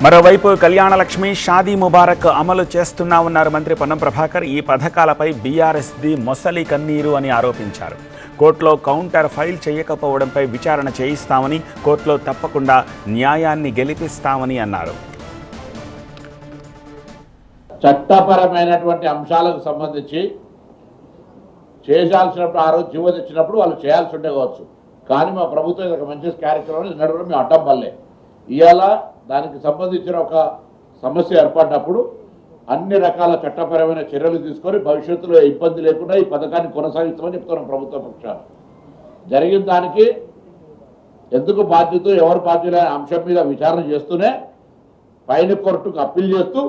మరోవైపు కళ్యాణలక్ష్మి, షాదీ ముబారక్ అమలు చేస్తున్నామన్నారు మంత్రి పొన్నం ప్రభాకర్. ఈ పథకాలపై బీఆర్ఎస్ది మొసలి కన్నీరు అని ఆరోపించారు. కోర్టులో కౌంటర్ ఫైల్ చేయకపోవడంపై విచారణ చేయిస్తామని, కోర్టులో తప్పకుండా న్యాయాన్ని గెలిపిస్తామని అన్నారు. చట్టపరమైనటువంటి అంశాలకు సంబంధించి చేయాల్సినప్పుడు ఆ రోజు జీవో తెచ్చినప్పుడు వాళ్ళు చేయాల్సి ఉండే కావచ్చు, కానీ మా ప్రభుత్వం ఇది ఒక మంచి కార్యక్రమం నడవడం మేము అడ్డం పడలే. ఇవాళ దానికి సంబంధించిన ఒక సమస్య ఏర్పడినప్పుడు అన్ని రకాల చట్టపరమైన చర్యలు తీసుకొని భవిష్యత్తులో ఇబ్బంది లేకుండా ఈ పథకాన్ని కొనసాగిస్తామని చెప్తున్నాం ప్రభుత్వ పక్షాలు. జరిగిన దానికి ఎందుకు బాధ్యత, ఎవరు బాధ్యులు అనే అంశం మీద విచారణ చేస్తూనే పైన కోర్టుకు అప్పీల్ చేస్తూ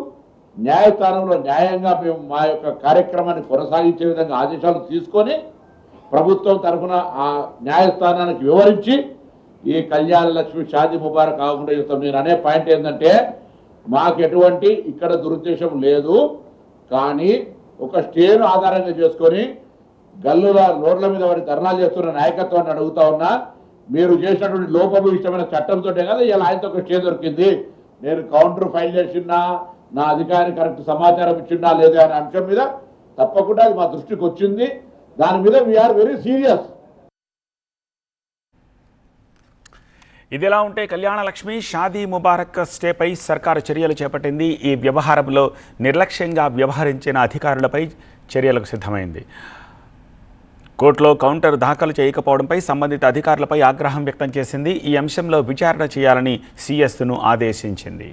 న్యాయస్థానంలో న్యాయంగా మేము మా యొక్క కార్యక్రమాన్ని కొనసాగించే విధంగా ఆదేశాలు తీసుకొని ప్రభుత్వం తరఫున ఆ న్యాయస్థానానికి వివరించి ఈ కళ్యాణ లక్ష్మి, షాదీ ముబారక్ కాకుండా చేస్తాం. నేను అనే పాయింట్ ఏంటంటే మాకు ఎటువంటి ఇక్కడ దురుద్దేశం లేదు, కానీ ఒక స్టేను ఆధారంగా చేసుకొని గల్లుల రోడ్ల మీద వారి ధర్నాలు చేస్తున్న నాయకత్వాన్ని అడుగుతా ఉన్నా. మీరు చేసినటువంటి లోపభూయిష్టమైన చట్టంతో కదా ఇలా ఆయనతో ఒక స్టే దొరికింది. నేను కౌంటర్ ఫైల్ చేసినా, నా అధికారి కరెక్ట్ సమాచారం ఇచ్చిందా లేదా అనే అంశం మీద తప్పకుండా అది మా దృష్టికి వచ్చింది. దాని మీద వీఆర్ వెరీ సీరియస్. ఇదిలా ఉంటే కళ్యాణలక్ష్మి, షాదీ ముబారక్ స్టేపై సర్కారు చర్యలు చేపట్టింది. ఈ వ్యవహారంలో నిర్లక్ష్యంగా వ్యవహరించిన అధికారులపై చర్యలకు సిద్ధమైంది. కోర్టులో కౌంటర్ దాఖలు చేయకపోవడంపై సంబంధిత అధికారులపై ఆగ్రహం వ్యక్తం చేసింది. ఈ అంశంలో విచారణ చేయాలని సీఎస్ను ఆదేశించింది.